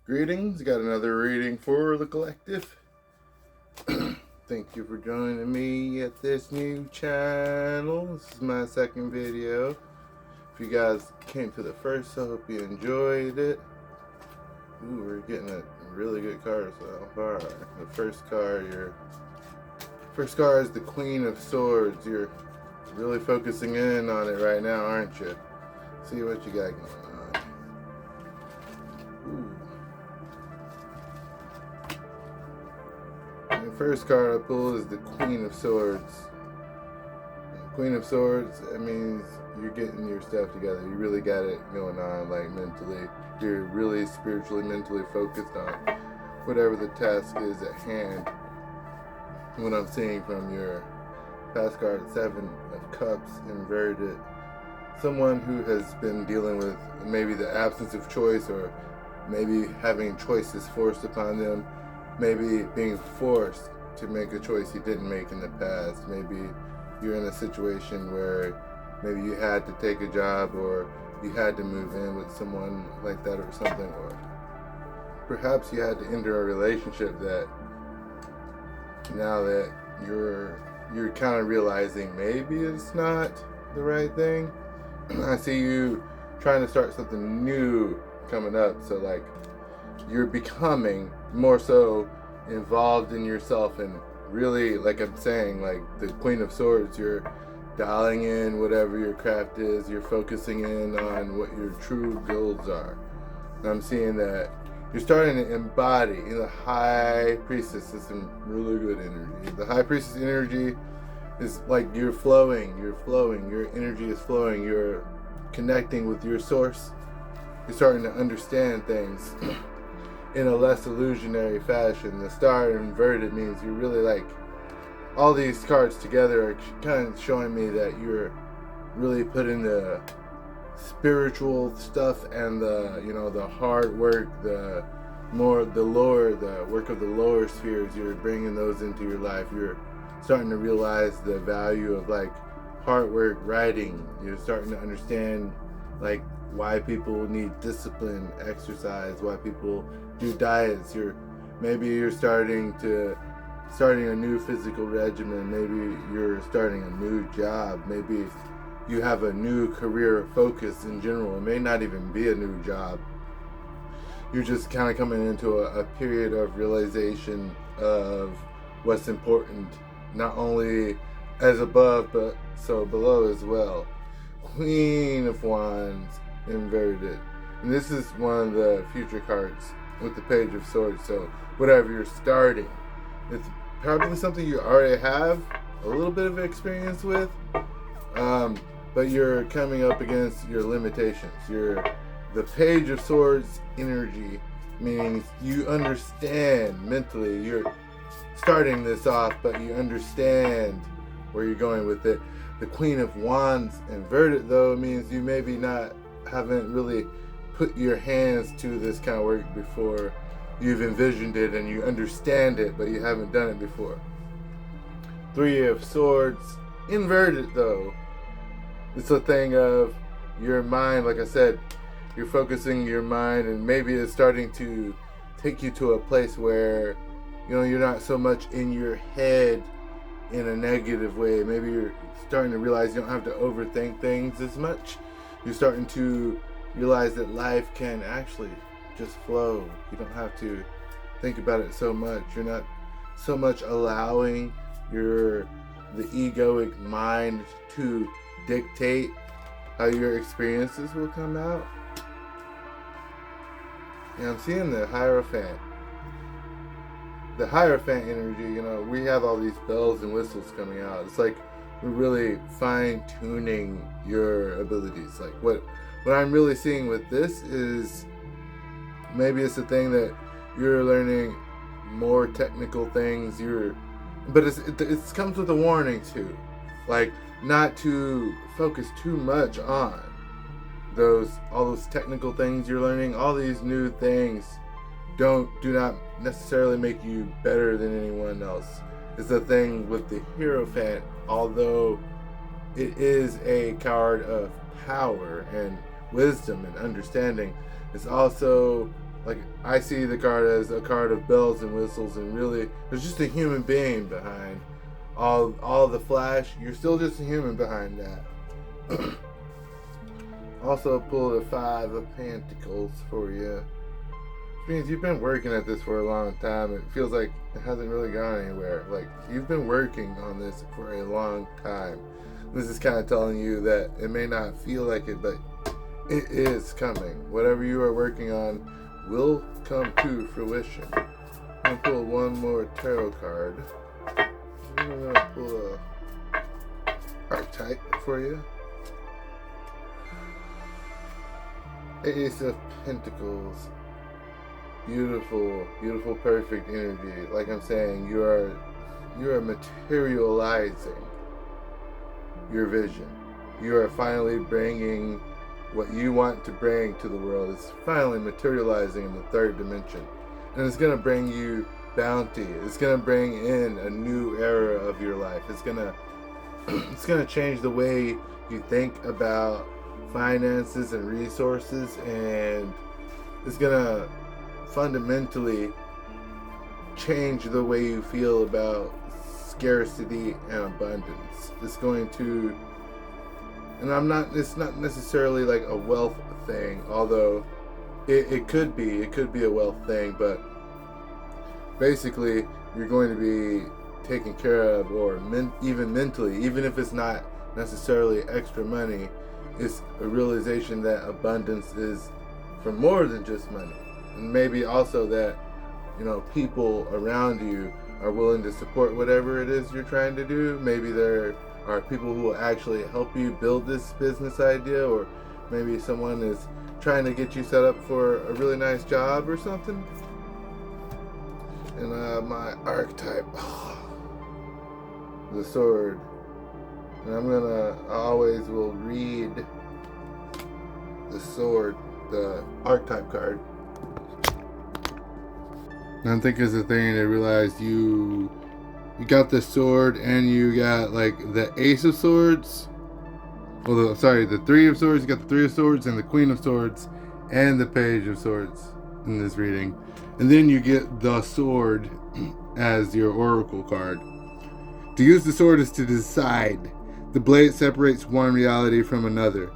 Greetings, got another reading for the collective. Thank you for joining me at this new channel. This is my second video. If you guys came to the first, I hope you enjoyed it. Ooh, we're getting a really good card so far. The first card is the Queen of Swords. You're really focusing in on it right now, aren't you? See what you got going on. Ooh. The first card I pull is the Queen of Swords. Queen of Swords, that means you're getting your stuff together. You really got it going on, like mentally. You're really spiritually, mentally focused on whatever the task is at hand. What I'm seeing from your past card, Seven of Cups inverted. Someone who has been dealing with maybe the absence of choice, or maybe having choices forced upon them. Maybe being forced to make a choice you didn't make in the past. Maybe you're in a situation where maybe you had to take a job, or you had to move in with someone like that or something, or perhaps you had to enter a relationship that now that you're kind of realizing maybe it's not the right thing. I see you trying to start something new coming up, so like you're becoming more so involved in yourself, and really, like I'm saying, like the Queen of Swords, you're dialing in whatever your craft is. You're focusing in on what your true goals are. And I'm seeing that you're starting to embody in the High Priestess. Is some really good energy. The High Priestess energy is like you're flowing, your energy is flowing, you're connecting with your source. You're starting to understand things in a less illusionary fashion. The star inverted means you really like all these cards together are kind of showing me that you're really putting the spiritual stuff and the hard work, the work of the lower spheres. You're bringing those into your life. You're starting to realize the value of like hard work, writing. You're starting to understand like why people need discipline, exercise, why people do diets. Maybe you're starting a new physical regimen. Maybe you're starting a new job. Maybe you have a new career focus in general. It may not even be a new job. You're just kind of coming into a period of realization of what's important, not only as above, but so below as well. Queen of Wands inverted. And this is one of the future cards with the Page of Swords. So whatever you're starting, it's probably something you already have a little bit of experience with, but you're coming up against your limitations. The Page of Swords energy means you understand mentally. You're starting this off, but you understand where you're going with it. The Queen of Wands inverted, though, means you maybe haven't really put your hands to this kind of work before. You've envisioned it and you understand it, but you haven't done it before. Three of Swords inverted, though. It's a thing of your mind. Like I said, you're focusing your mind, and maybe it's starting to take you to a place where you're not so much in your head in a negative way. Maybe you're starting to realize you don't have to overthink things as much. You're starting to realize that life can actually just flow. You don't have to think about it so much. You're not so much allowing the egoic mind to dictate how your experiences will come out. And I'm seeing the Hierophant. The Hierophant energy, we have all these bells and whistles coming out. It's like we're really fine-tuning your abilities. Like what I'm really seeing with this is maybe it's a thing that you're learning more technical things. But it comes with a warning too, like not to focus too much on all those technical things you're learning. All these new things do not necessarily make you better than anyone else. It's the thing with the Hierophant, although it is a card of power and wisdom and understanding, it's also like I see the card as a card of bells and whistles, and really there's just a human being behind all the flash. You're still just a human behind that. Also pull the Five of Pentacles for you, which means you've been working at this for a long time. It feels like it hasn't really gone anywhere. Like, you've been working on this for a long time. This is kind of telling you that it may not feel like it, but it is coming. Whatever you are working on will come to fruition. I'm going to pull one more tarot card. I'm going to pull a archetype for you. Ace of Pentacles. Beautiful, beautiful, perfect energy. Like I'm saying, you are materializing your vision. You are finally bringing what you want to bring to the world. It's finally materializing in the third dimension. And it's going to bring you bounty. It's going to bring in a new era of your life. It's going to change the way you think about finances and resources, and it's going to fundamentally change the way you feel about scarcity and abundance. It's going to, and it's not necessarily like a wealth thing, although it could be a wealth thing, but basically you're going to be taken care of, or even mentally, even if it's not necessarily extra money, it's a realization that abundance is for more than just money. And maybe also that, people around you are willing to support whatever it is you're trying to do. Maybe there are people who will actually help you build this business idea, or maybe someone is trying to get you set up for a really nice job or something. And my archetype, the sword. And I always will read the sword, the archetype card. And I think it's a thing to realize you got the sword, and you got like the Ace of Swords. The Three of Swords. You got the Three of Swords and the Queen of Swords and the Page of Swords in this reading. And then you get the sword as your oracle card. To use the sword is to decide. The blade separates one reality from another.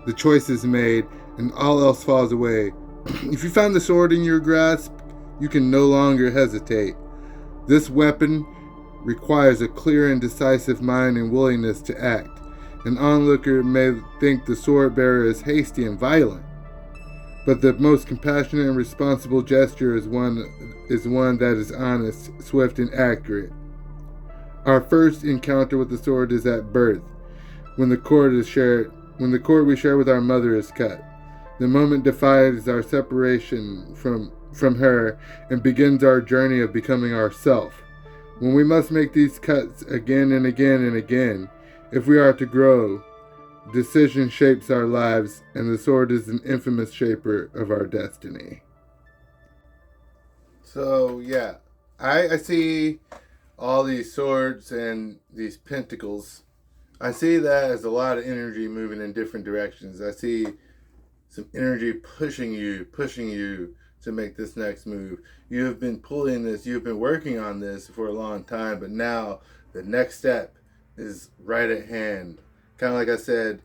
The choice is made, and all else falls away. If you find the sword in your grasp, you can no longer hesitate. This weapon requires a clear and decisive mind and willingness to act. An onlooker may think the sword bearer is hasty and violent, but the most compassionate and responsible gesture is one that is honest, swift, and accurate. Our first encounter with the sword is at birth, when the cord we share with our mother is cut. The moment defines our separation from her and begins our journey of becoming ourself. When we must make these cuts again and again and again, if we are to grow, decision shapes our lives, and the sword is an infamous shaper of our destiny. So yeah, I see all these swords and these pentacles. I see that as a lot of energy moving in different directions. I see some energy pushing you to make this next move. You have been pulling this, you've been working on this for a long time, but now the next step is right at hand. Kind of like I said,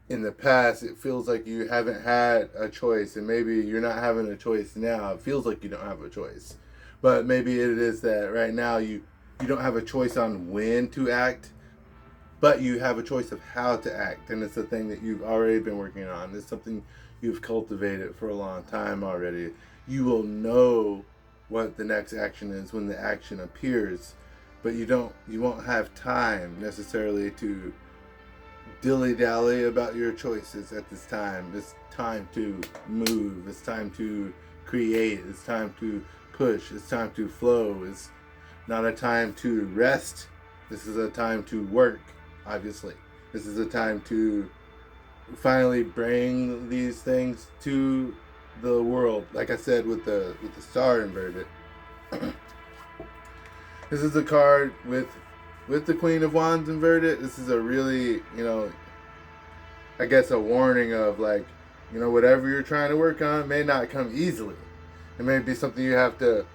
in the past, it feels like you haven't had a choice, and maybe you're not having a choice now. It feels like you don't have a choice. But maybe it is that right now you don't have a choice on when to act, but you have a choice of how to act. And it's a thing that you've already been working on. It's something you've cultivated for a long time already. You will know what the next action is when the action appears, but you won't have time necessarily to dilly-dally about your choices at this time. It's time to move. It's time to create. It's time to push. It's time to flow. It's not a time to rest. This is a time to work, obviously. This is a time to finally bring these things to the world. Like I said, with the star inverted. This is a card with the Queen of Wands inverted. This is a really, I guess a warning of, like, whatever you're trying to work on may not come easily. It may be something you have to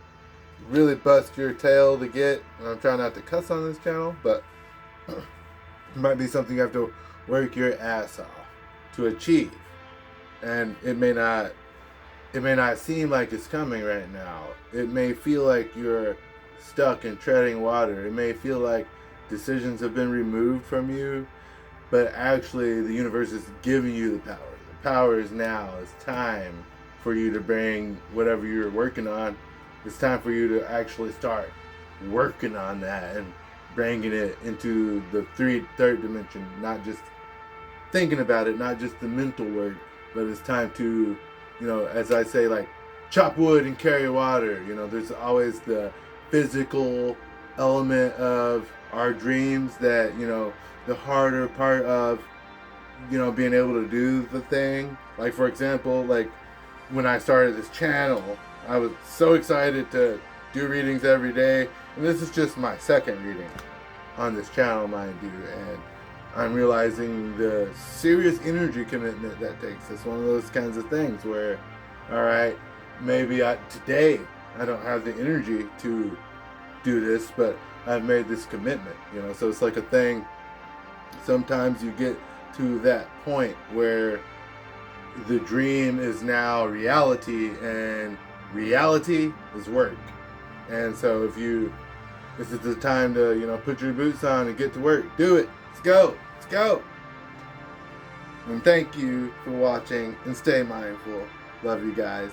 really bust your tail to get. And I'm trying not to cuss on this channel, but it might be something you have to work your ass off to achieve. And it may not seem like it's coming right now. It may feel like you're stuck in treading water. It may feel like decisions have been removed from you, but actually the universe is giving you the power. The power is now. It's time for you to bring whatever you're working on. It's time for you to actually start working on that and bringing it into the third dimension, not just thinking about it, not just the mental work, but it's time to, as I say, like, chop wood and carry water. There's always the physical element of our dreams that, the harder part of, being able to do the thing. Like, for example, like when I started this channel, I was so excited to do readings every day. And this is just my second reading on this channel, mind you. And I'm realizing the serious energy commitment that takes. It's one of those kinds of things where, all right, maybe today I don't have the energy to do this, but I've made this commitment, So it's like a thing. Sometimes you get to that point where the dream is now reality, and reality is work. And so if this is the time to, put your boots on and get to work. Do it. Let's go. Let's go. And thank you for watching, and stay mindful. Love you guys.